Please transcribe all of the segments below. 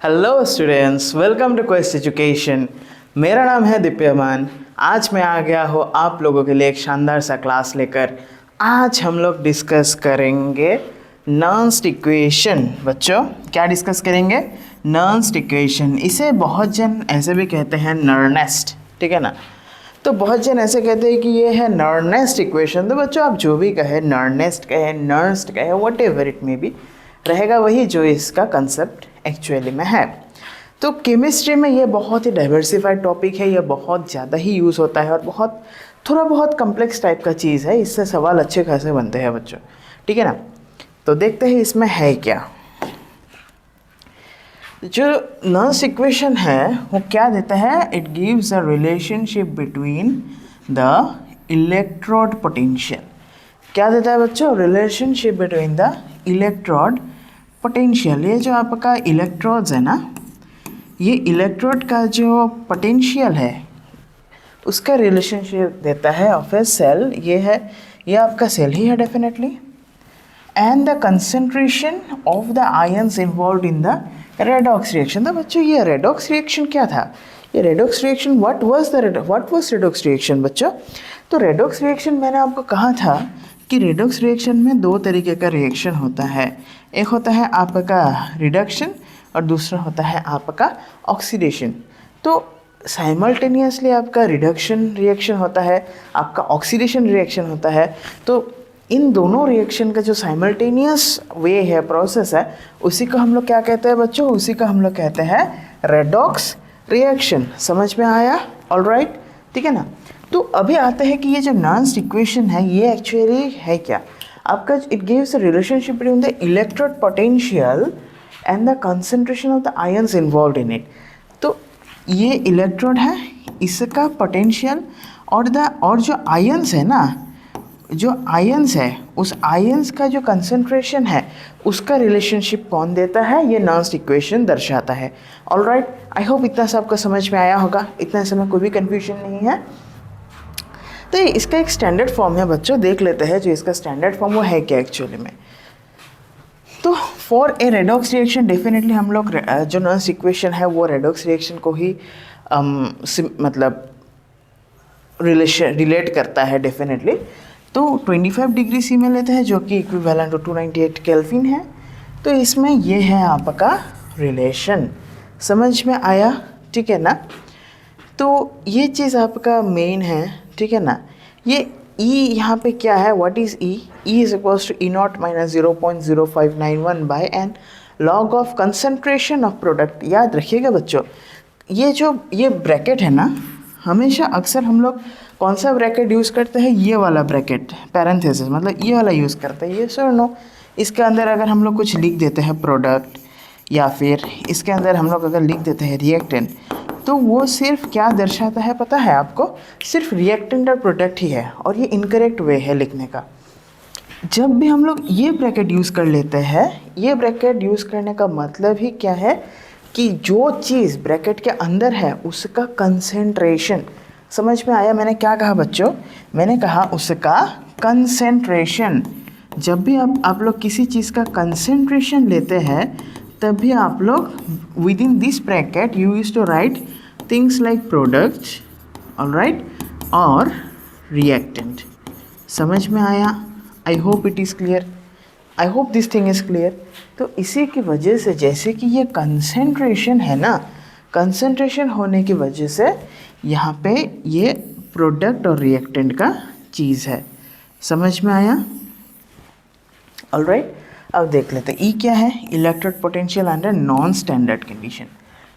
Hello students, welcome to quest education. मेरा नाम है दिप्यमान। आज मैं आ गया हूँ आप लोगों के लिए एक शानदार सा क्लास लेकर। आज हम लोग डिस्कस करेंगे नर्न्स्ट इक्वेशन। बच्चों, क्या डिस्कस करेंगे? नर्न्स्ट इक्वेशन। इसे बहुत जन ऐसे भी कहते हैं नर्नेस्ट, ठीक है ना। तो बहुत जन ऐसे कहते हैं कि ये है नर्नेस्ट इक्वेशन। तो बच्चों, आप जो भी कहे, नर्नेस्ट कहे, नर्स्ट कहे, what ever it may be, रहेगा वही जो इसका कंसेप्ट एक्चुअली में है। तो केमिस्ट्री में ये बहुत ही डाइवर्सिफाइड टॉपिक है, ये बहुत ज़्यादा ही यूज़ होता है और बहुत थोड़ा बहुत कम्प्लेक्स टाइप का चीज़ है। इससे सवाल अच्छे खासे बनते हैं बच्चों, ठीक है ना। तो देखते हैं इसमें है क्या। जो नर्न्स्ट इक्वेशन है वो क्या देता है? It gives a relationship between the electrode potential. क्या देता है बच्चों? Relationship between the electrode potential. ये जो आपका इलेक्ट्रोड्स है ना, ये इलेक्ट्रोड का जो पोटेंशियल है उसका रिलेशनशिप देता है ऑफ ए सेल। ये आपका सेल ही है definitely. And the concentration of the ions involve in the redox reaction. तो बच्चों, ये रेडॉक्स रिएक्शन क्या था? ये redox reaction what was redox reaction बच्चों? तो रेडॉक्स रिएक्शन मैंने आपको कहा था कि रेडॉक्स रिएक्शन में दो तरीके का रिएक्शन होता है। एक होता है आपका रिडक्शन और दूसरा होता है आपका ऑक्सीडेशन। तो साइमल्टेनियसली आपका रिडक्शन रिएक्शन होता है, आपका ऑक्सीडेशन रिएक्शन होता है। तो इन दोनों रिएक्शन का जो साइमल्टेनियस वे है, प्रोसेस है, उसी को हम लोग क्या कहते हैं बच्चों? उसी को हम लोग कहते हैं रेडॉक्स रिएक्शन। समझ में आया? ऑलराइट, ठीक है ना। तो अभी आते हैं कि ये जो नर्न्स्ट इक्वेशन है ये एक्चुअली है क्या आपका? It gives a relationship between the electrode potential and the concentration of the ions involve in it. तो ये इलेक्ट्रोड है, इसका पोटेंशियल और जो आयंस है ना, जो आयंस है उस आयंस का जो कंसंट्रेशन है उसका रिलेशनशिप कौन देता है? ये नर्न्स्ट इक्वेशन दर्शाता है। ऑलराइट, आई होप इतना सा आपको समझ में आया होगा, इतना समय कोई भी कन्फ्यूजन नहीं है। तो इसका एक स्टैंडर्ड फॉर्म है बच्चों, देख लेते हैं जो इसका स्टैंडर्ड फॉर्म वो है क्या एक्चुअली में। तो for a redox reaction definitely हम लोग जो नर्न्स्ट इक्वेशन है वो रेडॉक्स रिएक्शन को ही मतलब रिलेट करता है डेफिनेटली। तो 25 डिग्री सी में लेते हैं जो कि इक्विवेलेंट टू 298 केल्विन है। तो इसमें ये है आपका रिलेशन। समझ में आया? ठीक है ना। तो ये चीज़ आपका मेन है, ठीक है ना। ये E यहाँ पे क्या है? What is E? E is equals to E0 minus 0.0591 by N log of concentration of product. याद रखिएगा बच्चों, ये ब्रैकेट है ना, हमेशा अक्सर हम लोग कौन सा ब्रैकेट यूज़ करते हैं? ये वाला ब्रैकेट, पैरेंथेसिस, मतलब ये वाला यूज़ करते हैं। ये सर नो, इसके अंदर अगर हम लोग कुछ लिख देते हैं प्रोडक्ट, या फिर इसके अंदर हम लोग अगर लिख देते हैं रिएक्टेंट, तो वो सिर्फ क्या दर्शाता है पता है आपको? सिर्फ रिएक्टेंट और प्रोडक्ट ही है, और ये इनकरेक्ट वे है लिखने का। जब भी हम लोग ये ब्रैकेट यूज़ कर लेते हैं, ये ब्रैकेट यूज़ करने का मतलब ही क्या है कि जो चीज़ ब्रैकेट के अंदर है उसका कंसेंट्रेशन। समझ में आया मैंने क्या कहा बच्चों? मैंने कहा उसका कंसेंट्रेशन। जब भी आप लोग किसी चीज़ का कंसेंट्रेशन लेते हैं तब भी आप लोग within this bracket you use to write things like product, alright, और रिएक्टेंट। समझ में आया? I hope it is clear, I hope this thing is clear. तो इसी की वजह से, जैसे कि ये कंसेंट्रेशन है ना, कंसेंट्रेशन होने की वजह से यहाँ पे ये प्रोडक्ट और रिएक्टेंट का चीज़ है। समझ में आया? ऑलराइट, अब देख लेते हैं ई क्या है? Electrode potential under non standard condition.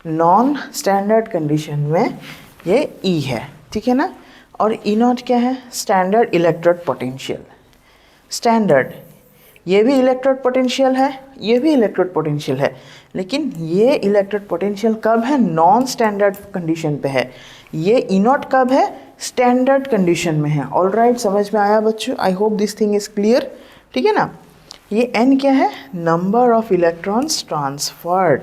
Non standard condition में ये ई है, ठीक है ना। और ई नॉट क्या है? Standard electrode potential. स्टैंडर्ड, ये भी इलेक्ट्रोड पोटेंशियल है, ये भी इलेक्ट्रोड पोटेंशियल है, लेकिन ये इलेक्ट्रोड पोटेंशियल कब है? नॉन स्टैंडर्ड कंडीशन पे है। ये ई नॉट कब है? स्टैंडर्ड कंडीशन में है। ऑलराइट, समझ में आया बच्चों? आई hope this thing is clear, ठीक है ना। ये n क्या है? Number of electrons transferred.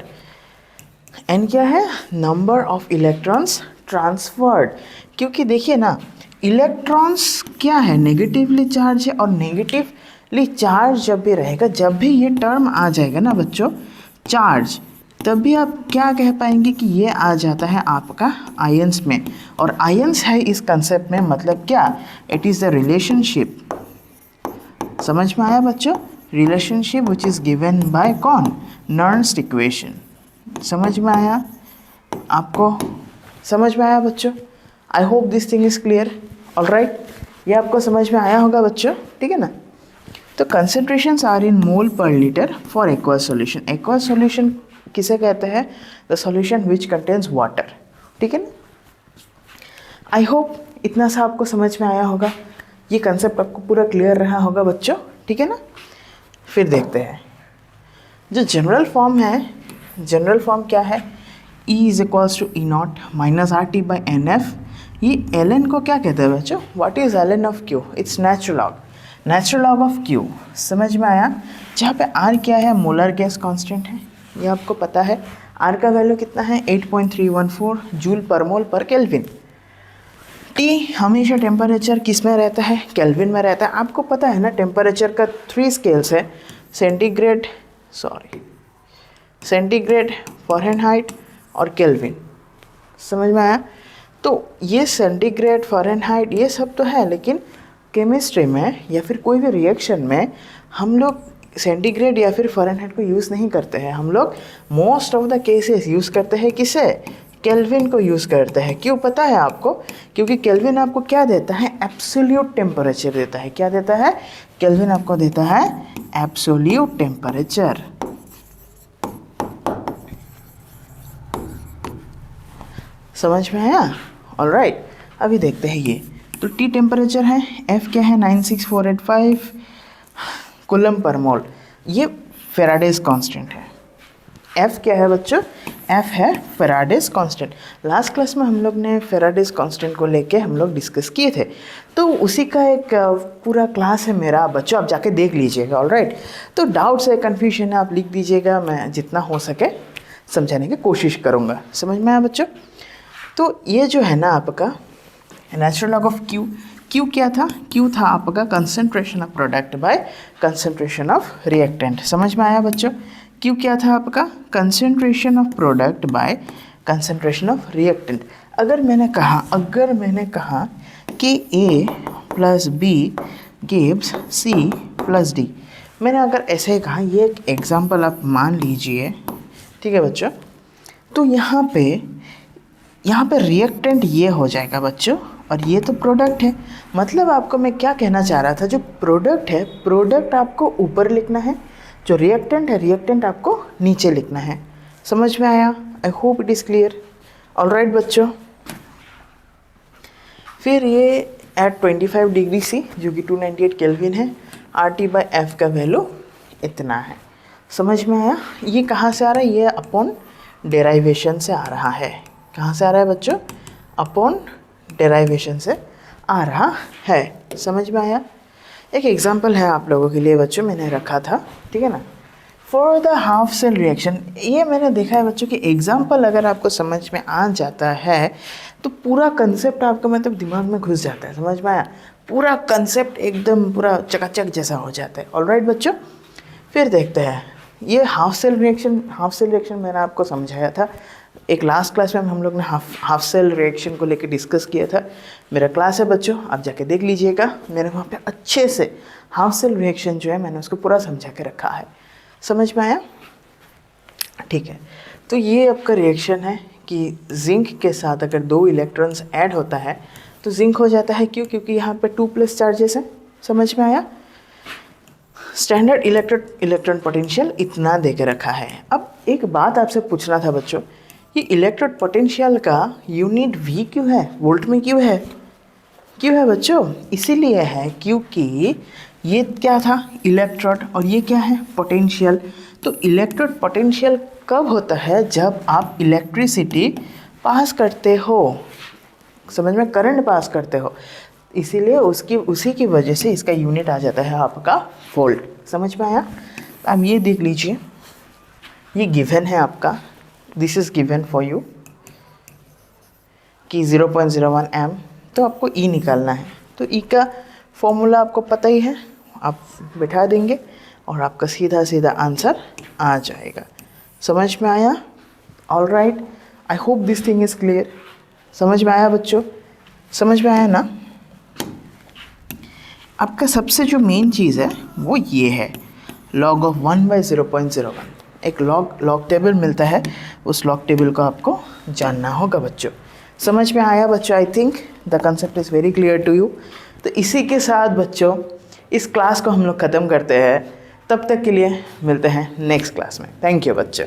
n क्या है? Number of electrons transferred. क्योंकि देखिए ना, इलेक्ट्रॉन्स क्या है? नेगेटिवली चार्ज है, और नेगेटिवली चार्ज जब भी रहेगा, जब भी ये टर्म आ जाएगा ना बच्चों, चार्ज, तभी आप क्या कह पाएंगे कि ये आ जाता है आपका आयंस में। और आयंस है इस कंसेप्ट में, मतलब क्या, इट इज़ द रिलेशनशिप, समझ में आया बच्चों, relationship which is given by कौन, नर्न्स्ट इक्वेशन। समझ में आया आपको, समझ में आया बच्चों? आई hope this thing is clear. Alright, ये आपको समझ में आया होगा बच्चों, ठीक है ना। तो कंसेंट्रेशंस आर इन मोल पर litre for aqueous solution. Aqueous solution किसे कहते हैं, the solution which contains water, ठीक है ना। आई होप इतना सा आपको समझ में आया होगा, ये कंसेप्ट आपको पूरा क्लियर रहा होगा बच्चों, ठीक है ना। फिर देखते हैं जो जनरल फॉर्म है, जनरल फॉर्म क्या है, E is equals to E not minus R T by N F. ये एल एन को क्या कहते हैं बच्चों, what is L N of Q, it's natural log, natural log of Q. समझ में आया, जहाँ पे आर क्या है, मोलर गैस कांस्टेंट है, ये आपको पता है। आर का वैल्यू कितना है, 8.314 जूल पर मोल पर केल्विन। टी हमेशा टेम्परेचर किस में रहता है, केल्विन में रहता है। आपको पता है ना टेम्परेचर का 3 स्केल्स है, सेंटीग्रेड, सेंटीग्रेड, फ़ारेनहाइट और केल्विन। समझ में आया। तो ये सेंटीग्रेड, फ़ारेनहाइट ये सब तो है, लेकिन केमिस्ट्री में या फिर कोई भी रिएक्शन में हम लोग सेंटीग्रेड या फिर फ़ारेनहाइट को यूज़ नहीं करते हैं। हम लोग most of the cases use करते हैं किसे, केल्विन को यूज़ करते हैं। क्यों पता है आपको, क्योंकि केल्विन आपको क्या देता है, एब्सोल्यूट टेम्परेचर देता है। क्या देता है, केल्विन आपको देता है एब्सोल्यूट टेम्परेचर। समझ में आया, ऑलराइट। अभी देखते हैं ये, तो टी टेम्परेचर है, एफ क्या है 96485 कूलम पर मोल, ये फेराडेज कांस्टेंट है। एफ क्या है बच्चों, एफ है फेराडेज कांस्टेंट। लास्ट क्लास में हम लोग ने फेराडेज कांस्टेंट को लेके हम लोग डिस्कस किए थे, तो उसी का एक पूरा क्लास है मेरा बच्चों, आप जाके देख लीजिएगा, ऑलराइट। तो डाउट्स है, कन्फ्यूजन है, आप लिख दीजिएगा, मैं जितना हो सके समझाने की कोशिश करूँगा। समझ में आया बच्चों। तो ये जो है ना आपका natural log of Q, Q क्या था, क्यू था आपका concentration of product by concentration of reactant. समझ में आया बच्चों, क्यू क्या था आपका, concentration of product by concentration of reactant. अगर मैंने कहा कि A plus B gives C plus D, मैंने अगर ऐसे ही कहा, ये एक एग्जाम्पल आप मान लीजिए, ठीक है बच्चों। तो यहाँ पे रिएक्टेंट ये हो जाएगा बच्चों, और ये तो प्रोडक्ट है। मतलब आपको मैं क्या कहना चाह रहा था, जो प्रोडक्ट है, प्रोडक्ट आपको ऊपर लिखना है, जो रिएक्टेंट है, रिएक्टेंट आपको नीचे लिखना है। समझ में आया, I hope it is clear, alright बच्चों। फिर ये एट 25 डिग्री सी, जो कि 298 केल्विन है, आर टी बाई एफ का वैल्यू इतना है। समझ में आया, ये कहाँ से आ रहा है, ये अपॉन डेराइवेशन से आ रहा है। कहाँ से आ रहा है बच्चों, अपॉन डेराइवेशन से आ रहा है। समझ में आया। एक एग्जांपल है आप लोगों के लिए बच्चों, मैंने रखा था, ठीक है ना, for the half cell reaction. ये मैंने देखा है बच्चों कि एग्जांपल अगर आपको समझ में आ जाता है तो पूरा कंसेप्ट आपका मतलब दिमाग में घुस जाता है। समझ में आया, पूरा कंसेप्ट एकदम पूरा चकाचक जैसा हो जाता है। ऑलराइट बच्चों, फिर देखते हैं ये हाफ सेल रिएक्शन मैंने आपको समझाया था एक लास्ट क्लास में, हम लोग ने हाफ सेल रिएक्शन को लेकर डिस्कस किया था। मेरा क्लास है बच्चों, आप जाके देख लीजिएगा, मैंने वहाँ पे अच्छे से हाफ सेल रिएक्शन जो है मैंने उसको पूरा समझा के रखा है। समझ में आया, ठीक है। तो ये आपका रिएक्शन है कि जिंक के साथ अगर 2 इलेक्ट्रॉन्स ऐड होता है तो जिंक हो जाता है। क्यों, क्योंकि यहाँ पे 2+ चार्जेस हैं। समझ में आया। स्टैंडर्ड इलेक्ट्रॉन पोटेंशियल इतना दे के रखा है। अब एक बात आपसे पूछना था बच्चों, ये इलेक्ट्रॉन पोटेंशियल का यूनिट V क्यों है, वोल्ट में क्यों है, क्यों है बच्चों, इसीलिए है क्योंकि ये क्या था, इलेक्ट्रोड, और ये क्या है, पोटेंशियल। तो इलेक्ट्रोड पोटेंशियल कब होता है, जब आप इलेक्ट्रिसिटी पास करते हो, समझ में, करंट पास करते हो, इसीलिए उसी की वजह से इसका यूनिट आ जाता है आपका वोल्ट। समझ में आया। अब ये देख लीजिए, ये गिवन है आपका, this is given for you कि 0.01 एम, तो आपको ई निकालना है। तो ई का फॉर्मूला आपको पता ही है, आप बिठा देंगे और आपका सीधा सीधा आंसर आ जाएगा। समझ में आया। All right, I hope this thing is clear. समझ में आया बच्चों? समझ में आया ना? आपका सबसे जो मेन चीज़ है वो ये है, log ऑफ 1/0.01। एक लॉग टेबल मिलता है, उस लॉग टेबल को आपको जानना होगा बच्चों। समझ में आया बच्चों? I think the concept is very clear to you. तो इसी के साथ बच्चों इस क्लास को हम लोग ख़त्म करते हैं। तब तक के लिए मिलते हैं नेक्स्ट क्लास में। थैंक यू बच्चों।